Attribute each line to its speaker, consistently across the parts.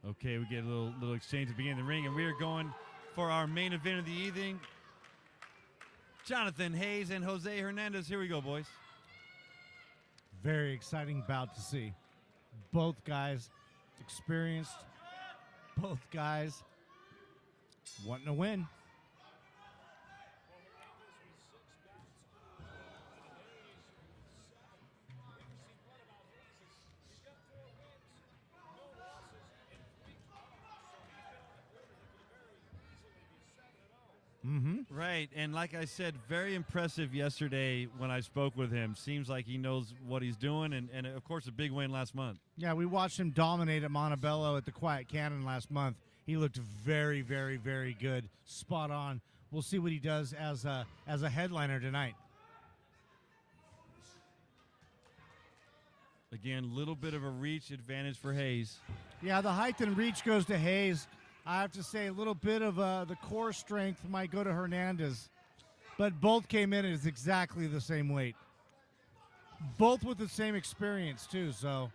Speaker 1: Okay, we get a little exchange at the beginning of the ring, and we are going for our main event of the evening. Jonathan Hayes and Jose Hernandez. Here we go, boys.
Speaker 2: Very exciting bout to see. Both guys experienced. Both guys wanting to win.
Speaker 1: Mm-hmm. Right, and like I said, very impressive yesterday when I spoke with him. Seems like he knows what he's doing, and of course, a big win last month.
Speaker 2: Yeah, we watched him dominate at Montebello at the Quiet Cannon last month. He looked very, very, very good. Spot on. We'll see what he does as a headliner tonight.
Speaker 1: Again, a little bit of a reach advantage for Hayes.
Speaker 2: Yeah, the height and reach goes to Hayes. I have to say a little bit of the core strength might go to Hernandez. But both came in as exactly the same weight. Both with the same experience, too, so.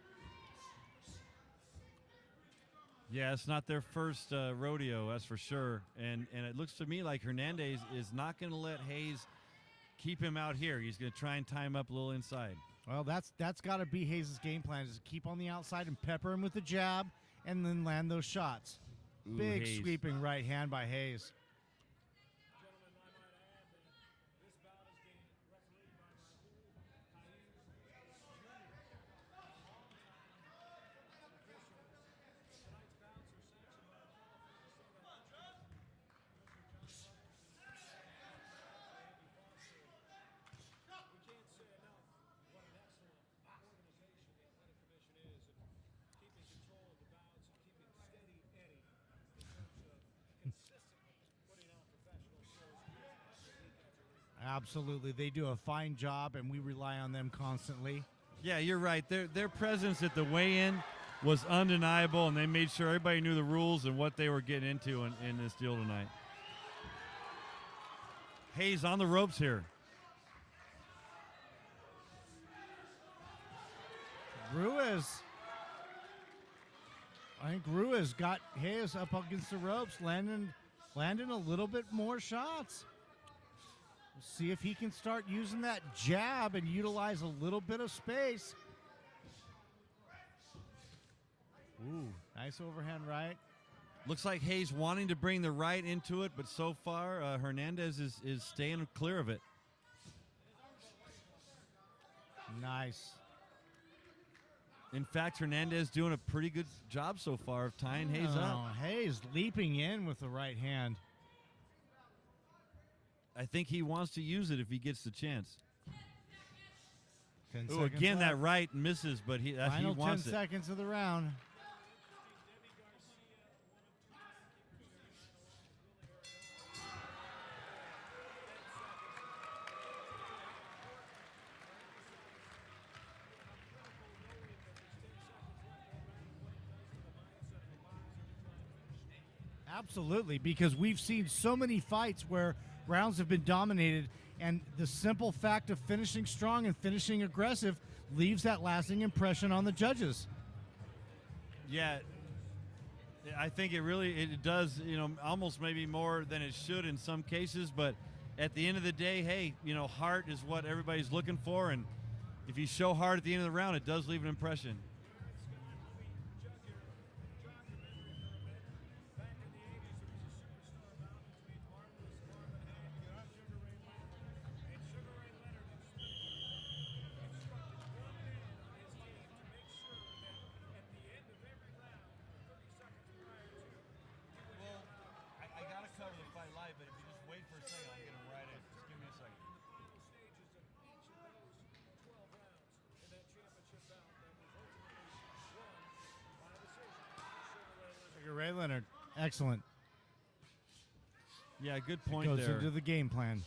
Speaker 1: Yeah, it's not their first rodeo, that's for sure. And it looks to me like Hernandez is not going to let Hayes keep him out here. He's going to try and tie him up a little inside.
Speaker 2: Well, that's got to be Hayes' game plan, is to keep on the outside and pepper him with the jab and then land those shots.
Speaker 1: Ooh,
Speaker 2: Big
Speaker 1: Hayes.
Speaker 2: sweeping right hand by Hayes. Absolutely. They do a fine job, and we rely on them constantly.
Speaker 1: Yeah, you're right. Their presence at the weigh-in was undeniable, and they made sure everybody knew the rules and what they were getting into in this deal tonight. Hayes on the ropes here.
Speaker 2: Ruiz. I think Ruiz got Hayes up against the ropes, landing a little bit more shots. We'll see if he can start using that jab and utilize a little bit of space. Ooh, nice overhand right.
Speaker 1: Looks like Hayes wanting to bring the right into it, but so far Hernandez is staying clear of it.
Speaker 2: Nice.
Speaker 1: In fact, Hernandez doing a pretty good job so far of tying Hayes up.
Speaker 2: Hayes leaping in with the right hand.
Speaker 1: I think he wants to use it if he gets the chance.
Speaker 2: 10
Speaker 1: Ooh,
Speaker 2: seconds
Speaker 1: again,
Speaker 2: left.
Speaker 1: that right misses, but he
Speaker 2: Final
Speaker 1: wants
Speaker 2: 10
Speaker 1: it.
Speaker 2: seconds of the round. Absolutely, because we've seen so many fights where rounds have been dominated, and the simple fact of finishing strong and finishing aggressive leaves that lasting impression on the judges.
Speaker 1: Yeah, I think it does, almost maybe more than it should in some cases, but at the end of the day, hey, heart is what everybody's looking for, and if you show heart at the end of the round, it does leave an impression. Cover the fight live, but if you just wait for a second, I'll get him right in. Just give me a second.
Speaker 2: Sugar Ray Leonard, excellent.
Speaker 1: Yeah, good point
Speaker 2: Goes
Speaker 1: there.
Speaker 2: into the game plan.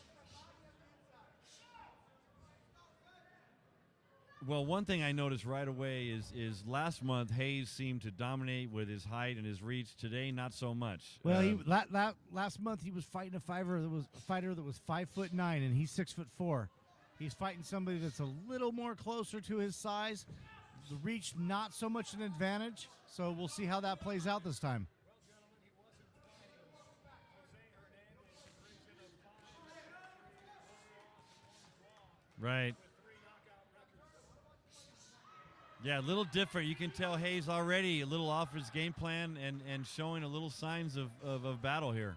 Speaker 1: Well, one thing I noticed right away is last month Hayes seemed to dominate with his height and his reach. Today, not so much.
Speaker 2: Well, last month he was fighting a fighter that was 5'9" and he's 6'4". He's fighting somebody that's a little more closer to his size. The reach, not so much an advantage. So we'll see how that plays out this time.
Speaker 1: Right. Yeah, a little different. You can tell Hayes already a little off his game plan and showing a little signs of battle here.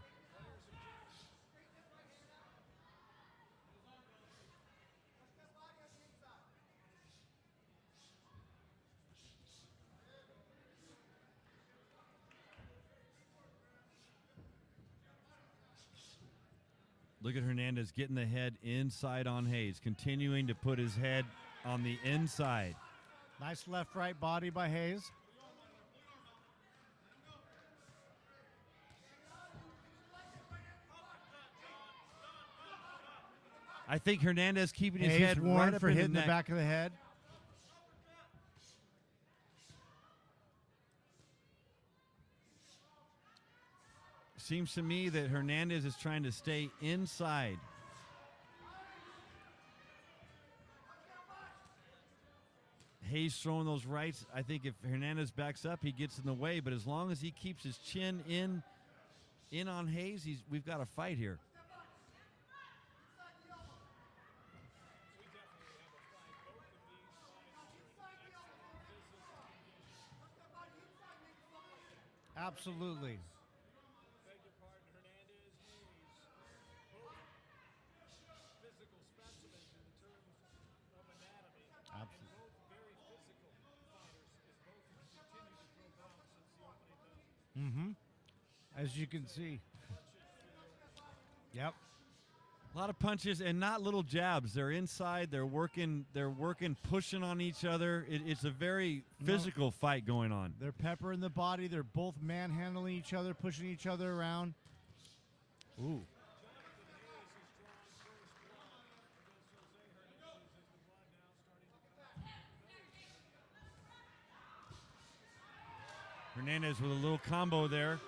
Speaker 1: Look at Hernandez getting the head inside on Hayes, continuing to put his head on the inside.
Speaker 2: Nice left-right body by Hayes.
Speaker 1: I think Hernandez keeping his
Speaker 2: Hayes
Speaker 1: head
Speaker 2: warned
Speaker 1: right up
Speaker 2: for
Speaker 1: in
Speaker 2: hitting
Speaker 1: the
Speaker 2: the
Speaker 1: neck.
Speaker 2: back of the head.
Speaker 1: Seems to me that Hernandez is trying to stay inside. Hayes throwing those rights. I think if Hernandez backs up, he gets in the way. But as long as he keeps his chin in on Hayes, we've got a fight here.
Speaker 2: Absolutely. Mm-hmm. As you can see. Yep.
Speaker 1: A lot of punches and not little jabs. They're inside. They're working, pushing on each other. It's a very physical fight going on.
Speaker 2: They're peppering the body. They're both manhandling each other, pushing each other around. Ooh.
Speaker 1: Hernandez with a little combo there.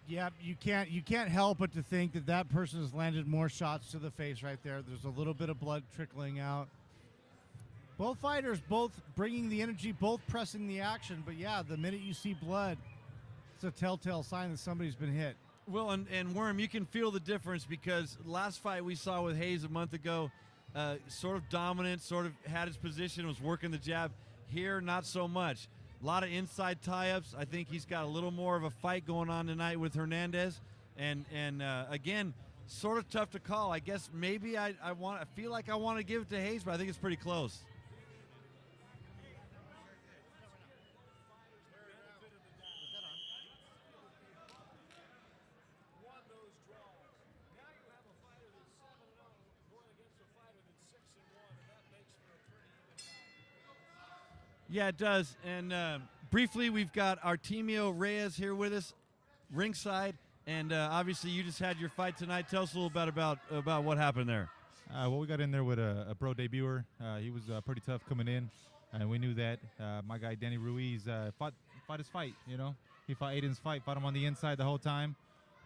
Speaker 2: Yep, you can't help but to think that person has landed more shots to the face right there. There's a little bit of blood trickling out. Both fighters, both bringing the energy, both pressing the action. But yeah, the minute you see blood, it's a telltale sign that somebody's been hit.
Speaker 1: Well, and Worm, you can feel the difference because last fight we saw with Hayes a month ago, sort of dominant, sort of had his position, was working the jab. Here, not so much. A lot of inside tie-ups. I think he's got a little more of a fight going on tonight with Hernandez, and again, sort of tough to call. I guess maybe I feel like I want to give it to Hayes, but I think it's pretty close. Yeah, it does. And briefly, we've got Artemio Reyes here with us, ringside, and obviously you just had your fight tonight. Tell us a little bit about what happened there.
Speaker 3: Well, we got in there with a pro debuter. He was pretty tough coming in, and we knew that. My guy Danny Ruiz fought his fight. You know, he fought Aiden's fight, fought him on the inside the whole time.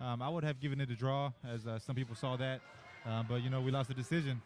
Speaker 3: I would have given it a draw, as some people saw that, but you know, we lost the decision.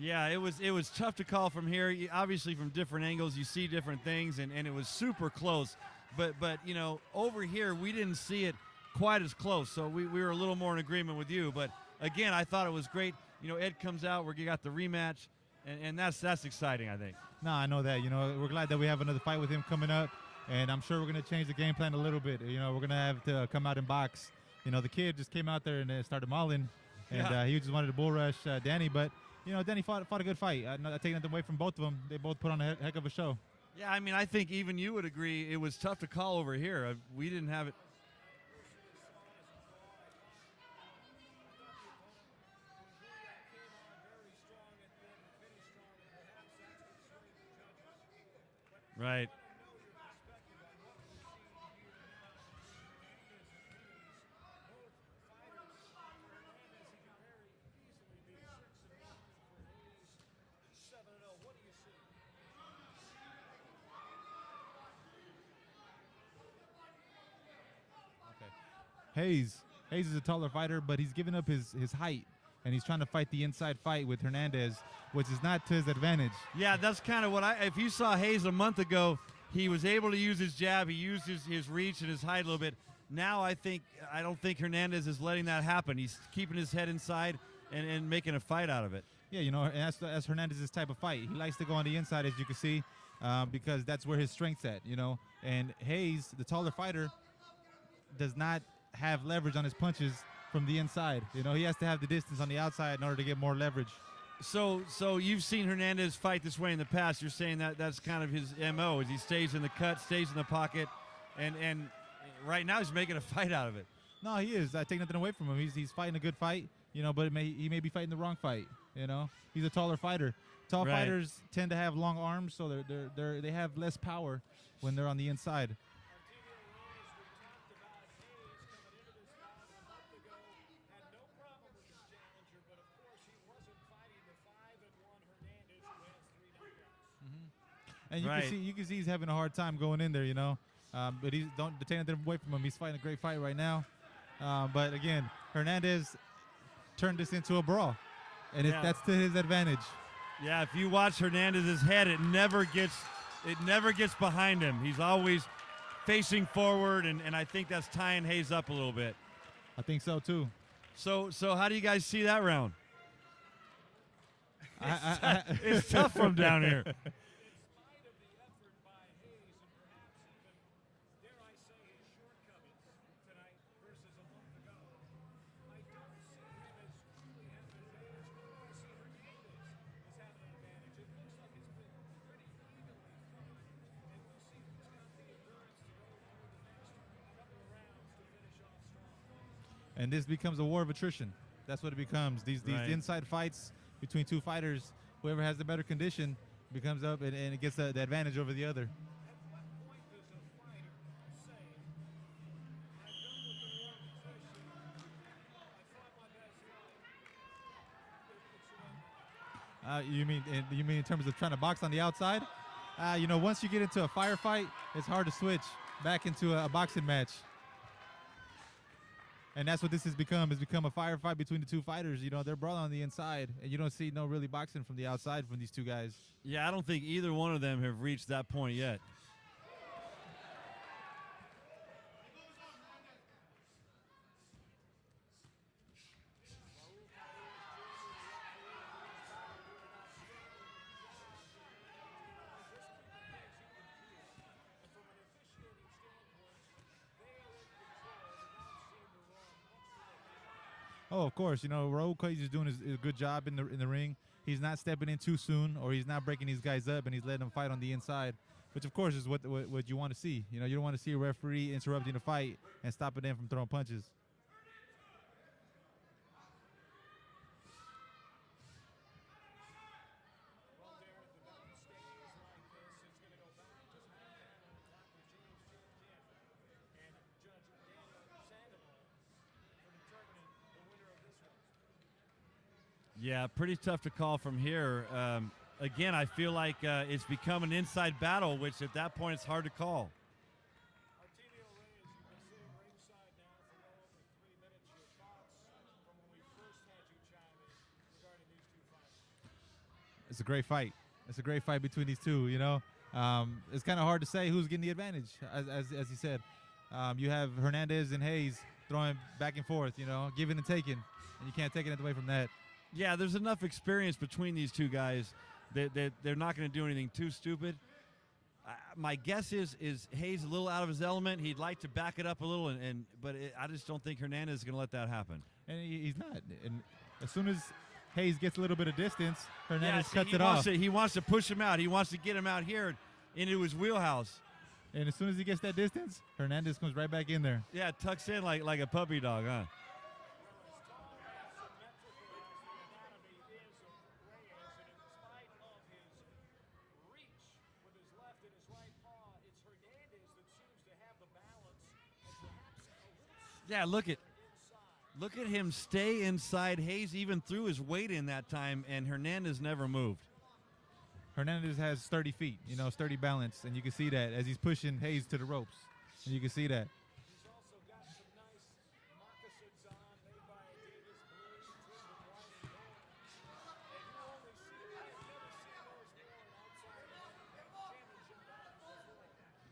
Speaker 1: Yeah, it was tough to call from here. Obviously, from different angles, you see different things, and it was super close. But you know, over here, we didn't see it quite as close, so we were a little more in agreement with you. But again, I thought it was great. You know, Ed comes out, we got the rematch, and that's exciting, I think.
Speaker 3: No, I know that. You know, we're glad that we have another fight with him coming up, and I'm sure we're going to change the game plan a little bit. You know, we're going to have to come out and box. You know, the kid just came out there and started mauling, and he just wanted to bull rush Danny, but you know, Danny fought a good fight. Not taking nothing away from both of them. They both put on a heck of a show.
Speaker 1: Yeah, I mean, I think even you would agree it was tough to call over here. We didn't have it. Right.
Speaker 3: Hayes is a taller fighter, but he's giving up his height, and he's trying to fight the inside fight with Hernandez, which is not to his advantage.
Speaker 1: Yeah, that's kind of what if you saw Hayes a month ago, he was able to use his jab, he used his reach and his height a little bit. Now I don't think Hernandez is letting that happen. He's keeping his head inside and making a fight out of it.
Speaker 3: Yeah, and that's Hernandez's type of fight. He likes to go on the inside, as you can see, because that's where his strength's at, And Hayes, the taller fighter, does not have leverage on his punches from the inside. He has to have the distance on the outside in order to get more leverage.
Speaker 1: So you've seen Hernandez fight this way in the past. You're saying that's kind of his MO, is he stays in the cut, stays in the pocket, and right now he's making a fight out of it.
Speaker 3: No, he is. I take nothing away from him. He's fighting a good fight, but he may be fighting the wrong fight. He's a taller fighter. Tall fighters tend to have long arms, so they have less power when they're on the inside. And you can see he's having a hard time going in there, but don't take anything away from him. He's fighting a great fight right now. But again, Hernandez turned this into a brawl, and that's to his advantage.
Speaker 1: Yeah, if you watch Hernandez's head, it never gets behind him. He's always facing forward, and I think that's tying Hayes up a little bit.
Speaker 3: I think so too.
Speaker 1: So how do you guys see that round? It's tough from down here.
Speaker 3: And this becomes a war of attrition. That's what it becomes. These inside fights between two fighters, whoever has the better condition becomes up and it gets the advantage over the other. You mean in terms of trying to box on the outside? Once you get into a firefight, it's hard to switch back into a boxing match. And that's what this has become. It's become a firefight between the two fighters. They're brawling on the inside, and you don't see no really boxing from the outside from these two guys.
Speaker 1: Yeah, I don't think either one of them have reached that point yet.
Speaker 3: Oh, of course. Raul Cage is doing a good job in the ring. He's not stepping in too soon, or he's not breaking these guys up, and he's letting them fight on the inside, which, of course, is what you want to see. You don't want to see a referee interrupting the fight and stopping them from throwing punches.
Speaker 1: Yeah, pretty tough to call from here. Again, I feel like it's become an inside battle, which at that point it's hard to call.
Speaker 3: It's a great fight. It's a great fight between these two, It's kind of hard to say who's getting the advantage, as you said. You have Hernandez and Hayes throwing back and forth, giving and taking, and you can't take it away from that.
Speaker 1: Yeah, there's enough experience between these two guys that they're not going to do anything too stupid. My guess is Hayes a little out of his element. He'd like to back it up a little, but I just don't think Hernandez is going to let that happen.
Speaker 3: And he's not. And as soon as Hayes gets a little bit of distance, Hernandez cuts it off.
Speaker 1: He wants to push him out. He wants to get him out here into his wheelhouse.
Speaker 3: And as soon as he gets that distance, Hernandez comes right back in there.
Speaker 1: Yeah, tucks in like a puppy dog, huh? Yeah, look at him stay inside. Hayes even threw his weight in that time, and Hernandez never moved.
Speaker 3: Hernandez has 30 feet, sturdy balance, and you can see that as he's pushing Hayes to the ropes. And you can see that.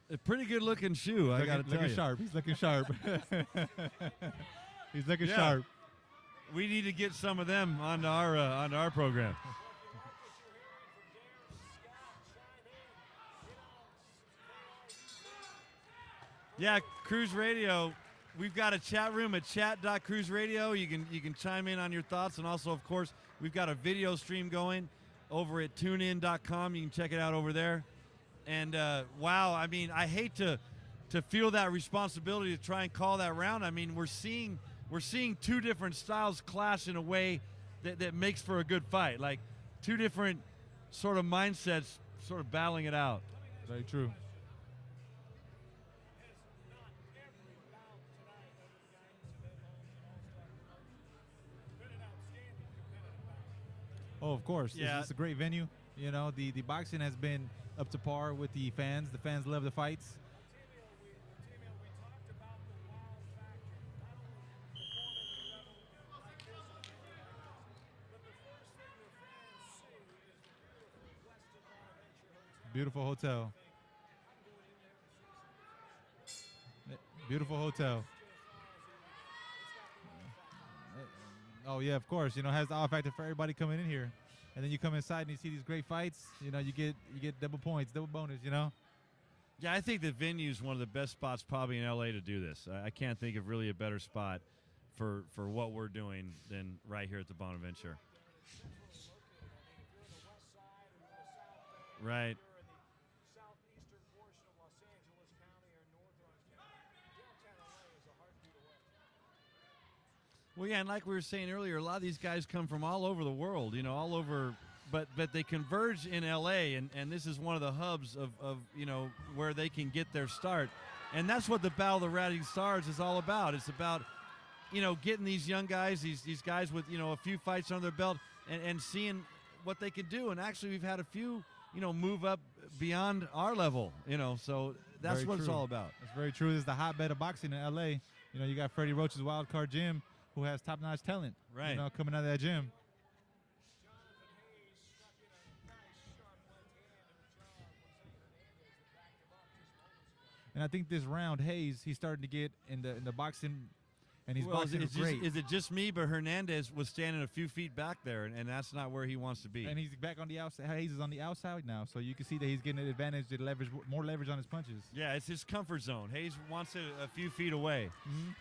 Speaker 1: A pretty good looking shoe, I got to tell
Speaker 3: looking
Speaker 1: you.
Speaker 3: sharp. He's looking sharp. He's looking
Speaker 1: Yeah.
Speaker 3: sharp.
Speaker 1: We need to get some of them onto our program. Yeah, Cruise Radio. We've got a chat room at chat.cruiseradio. You can chime in on your thoughts, and also, of course, we've got a video stream going over at tunein.com. You can check it out over there. And wow, I mean, I hate to feel that responsibility to try and call that round. I mean, we're seeing two different styles clash in a way that makes for a good fight. Like two different sort of mindsets, sort of battling it out.
Speaker 3: Very true. Oh, of course.
Speaker 1: Yeah.
Speaker 3: It's a great venue. You know, the boxing has been up to par with the fans. The fans love the fights. Beautiful hotel. Beautiful hotel. Oh yeah, of course. You know, it has the off factor for everybody coming in here, and then you come inside and you see these great fights. You know, you get double points, double bonus. You know.
Speaker 1: Yeah, I think the venue is one of the best spots probably in LA to do this. I can't think of really a better spot for what we're doing than right here at the Bonaventure. Right. Well, yeah, and like we were saying earlier, a lot of these guys come from all over the world, you know, all over, but they converge in L.A., and this is one of the hubs of, you know, where they can get their start. And that's what the Battle of the Rising Stars is all about. It's about, you know, getting these young guys, these guys with, you know, a few fights under their belt and seeing what they can do. And actually we've had a few, you know, move up beyond our level, you know, so that's
Speaker 3: Very
Speaker 1: what it's
Speaker 3: true.
Speaker 1: all about.
Speaker 3: It's very true. This is the hotbed of boxing in L.A. You know, you got Freddie Roach's Wild Card Gym, who has top-notch talent,
Speaker 1: Right.
Speaker 3: you know, coming out of that gym. And I think this round, Hayes, he's starting to get in the boxing, and he's
Speaker 1: Well,
Speaker 3: boxing great.
Speaker 1: is it just me, but Hernandez was standing a few feet back there, and that's not where he wants to be.
Speaker 3: And he's back on the outside. Hayes is on the outside now, so you can see that he's getting an advantage to leverage, more leverage on his punches.
Speaker 1: Yeah, it's his comfort zone. Hayes wants it a few feet away.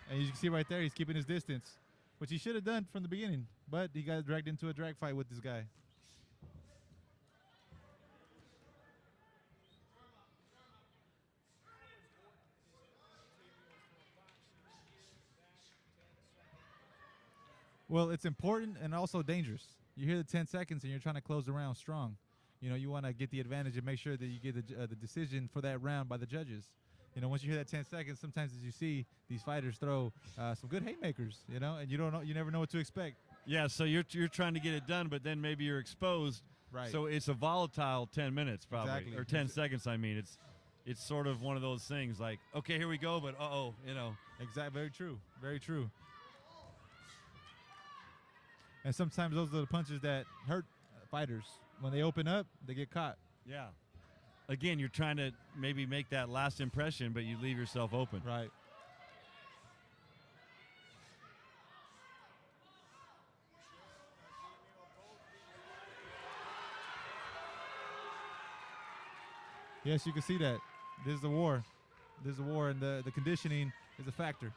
Speaker 3: And you can see right there, he's keeping his distance, which he should have done from the beginning, but he got dragged into a drag fight with this guy. Well, it's important and also dangerous. You hear the 10 seconds and you're trying to close the round strong. You know, you want to get the advantage and make sure that you get the decision for that round by the judges. You know, once you hear that 10 seconds, sometimes as you see these fighters throw some good haymakers, you know, and you never know what to expect.
Speaker 1: Yeah, so you're trying to get it done, but then maybe you're exposed.
Speaker 3: Right.
Speaker 1: So it's a volatile 10 minutes probably,
Speaker 3: Exactly.
Speaker 1: or 10 seconds. I mean, it's sort of one of those things like, okay, here we go, but you know.
Speaker 3: Exactly. Very true. Very true. And sometimes those are the punches that hurt fighters. When they open up, they get caught.
Speaker 1: Yeah. Again, you're trying to maybe make that last impression, but you leave yourself open.
Speaker 3: Right. Yes, you can see that. This is the war. This is the war, and the conditioning is a factor.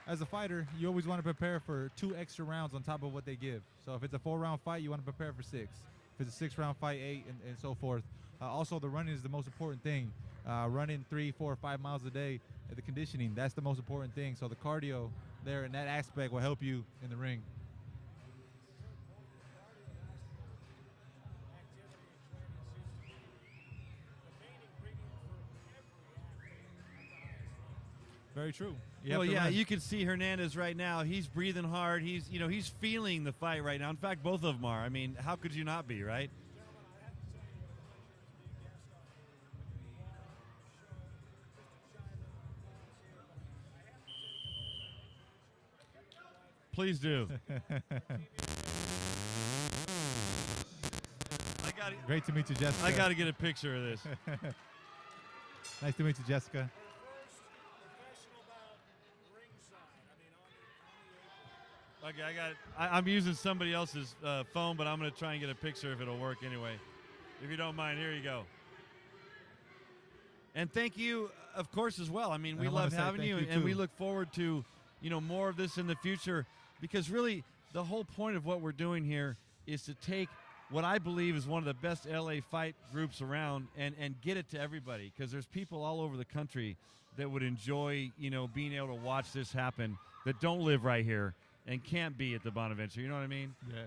Speaker 3: As a fighter, you always want to prepare for 2 extra rounds on top of what they give. So if it's a 4-round fight, you want to prepare for 6. If it's a 6-round fight, 8, and so forth. Also, the running is the most important thing. Running 3, 4, 5 miles a day, the conditioning, that's the most important thing. So the cardio there in that aspect will help you in the ring. Very true.
Speaker 1: Well, yeah, you can see Hernandez right now. He's breathing hard. He's feeling the fight right now. In fact, both of them are. I mean, how could you not be, right? Please do.
Speaker 3: Great to meet you, Jessica.
Speaker 1: I got to get a picture of this.
Speaker 3: Nice to meet you, Jessica.
Speaker 1: Okay, I'm using somebody else's phone, but I'm going to try and get a picture if it'll work anyway. If you don't mind, here you go. And thank you, of course, as well. I mean, we love having you, and we look forward to, more of this in the future, because really the whole point of what we're doing here is to take what I believe is one of the best LA fight groups around and get it to everybody, because there's people all over the country that would enjoy, being able to watch this happen that don't live right here and can't be at the Bonaventure. You know what I mean?
Speaker 3: Yeah.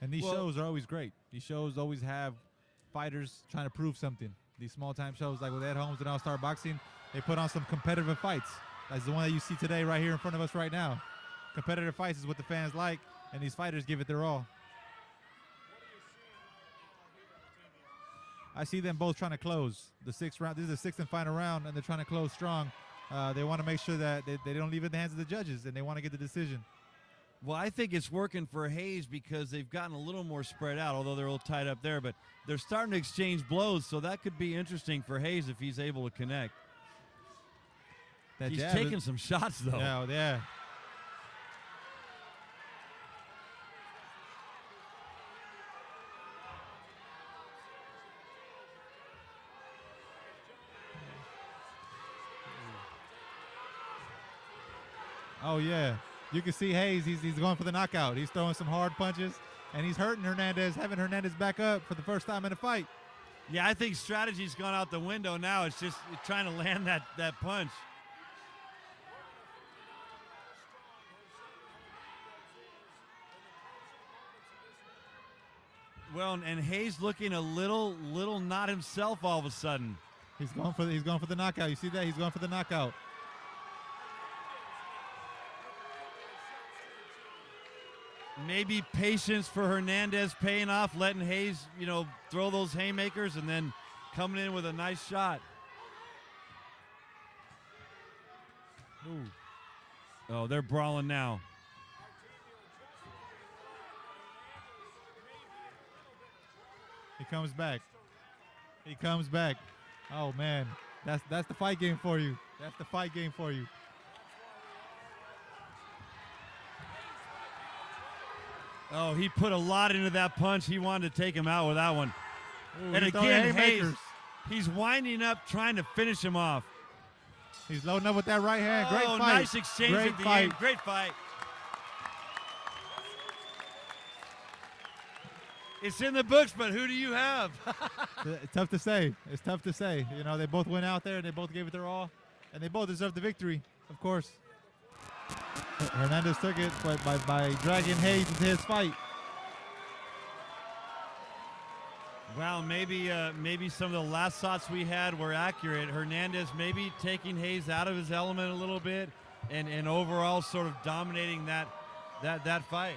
Speaker 3: And these shows are always great. These shows always have fighters trying to prove something. These small-time shows like with Ed Holmes and All-Star Boxing, they put on some competitive fights. That's the one that you see today right here in front of us right now. Competitive fights is what the fans like, and these fighters give it their all. I see them both trying to close the sixth round. This is the sixth and final round, and they're trying to close strong. They want to make sure that they don't leave it in the hands of the judges, and they want to get the decision.
Speaker 1: Well, I think it's working for Hayes because they've gotten a little more spread out, although they're a little tied up there. But they're starting to exchange blows, so that could be interesting for Hayes if he's able to connect. He's taking some shots, though.
Speaker 3: Yeah. Oh, yeah. You can see Hayes, he's going for the knockout. He's throwing some hard punches, and he's hurting Hernandez, having Hernandez back up for the first time in a fight.
Speaker 1: Yeah, I think strategy's gone out the window now. It's just trying to land that punch. Well, and Hayes looking a little not himself all of a sudden.
Speaker 3: He's going for the knockout. You see that? He's going for the knockout.
Speaker 1: Maybe patience for Hernandez paying off, letting Hayes, throw those haymakers and then coming in with a nice shot. Ooh. Oh, they're brawling now.
Speaker 3: He comes back. He comes back. Oh, man. That's the fight game for you. That's the fight game for you.
Speaker 1: Oh, he put a lot into that punch. He wanted to take him out with that one.
Speaker 3: Ooh,
Speaker 1: and again, Hayes, he's winding up, trying to finish him off.
Speaker 3: He's loading up with that right hand. Great fight.
Speaker 1: Nice exchange at the end. Great fight. It's in the books, but who do you have?
Speaker 3: It's tough to say. It's tough to say. They both went out there and they both gave it their all, and they both deserve the victory, of course. Hernandez took it, but by dragging Hayes into his fight.
Speaker 1: Wow, maybe some of the last thoughts we had were accurate. Hernandez maybe taking Hayes out of his element a little bit, and overall sort of dominating that fight.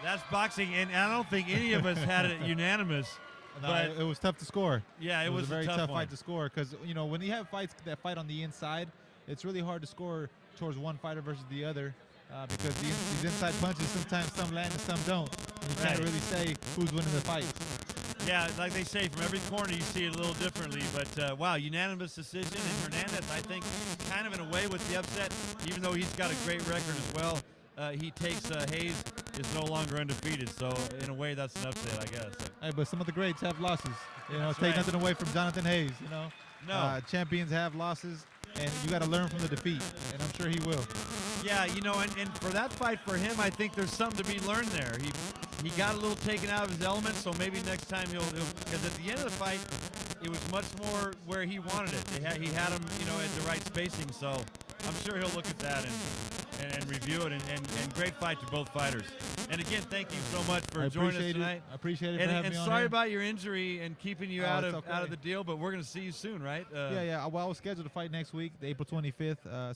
Speaker 1: That's boxing, and I don't think any of us had it unanimous.
Speaker 3: No,
Speaker 1: but
Speaker 3: it was tough to score.
Speaker 1: Yeah, it was
Speaker 3: a very tough
Speaker 1: one.
Speaker 3: fight to score, because when you have fights that fight on the inside, it's really hard to score towards one fighter versus the other, because these inside punches, sometimes some land and some don't. And you can't really say who's winning the fight.
Speaker 1: Yeah, like they say, from every corner you see it a little differently. But, wow, unanimous decision. And Hernandez, I think, kind of in a way with the upset, even though he's got a great record as well, he takes Hayes is no longer undefeated. So, in a way, that's an upset, I guess.
Speaker 3: Hey, but some of the greats have losses.
Speaker 1: That's
Speaker 3: take nothing away from Jonathan Hayes,
Speaker 1: No.
Speaker 3: Champions have losses, and you got to learn from the defeat, and I'm sure he will.
Speaker 1: Yeah, and for that fight for him, I think there's something to be learned there. He got a little taken out of his element, so maybe next time he'll because at the end of the fight, it was much more where he wanted it. He had him, at the right spacing, so I'm sure he'll look at that and review it, and great fight to both fighters. And again, thank you so much for joining us tonight.
Speaker 3: I appreciate it for having me on
Speaker 1: sorry
Speaker 3: here.
Speaker 1: about your injury and keeping you out of the deal, but we're going to see you soon, right?
Speaker 3: Yeah. Well, I was scheduled to fight next week, the April 25th.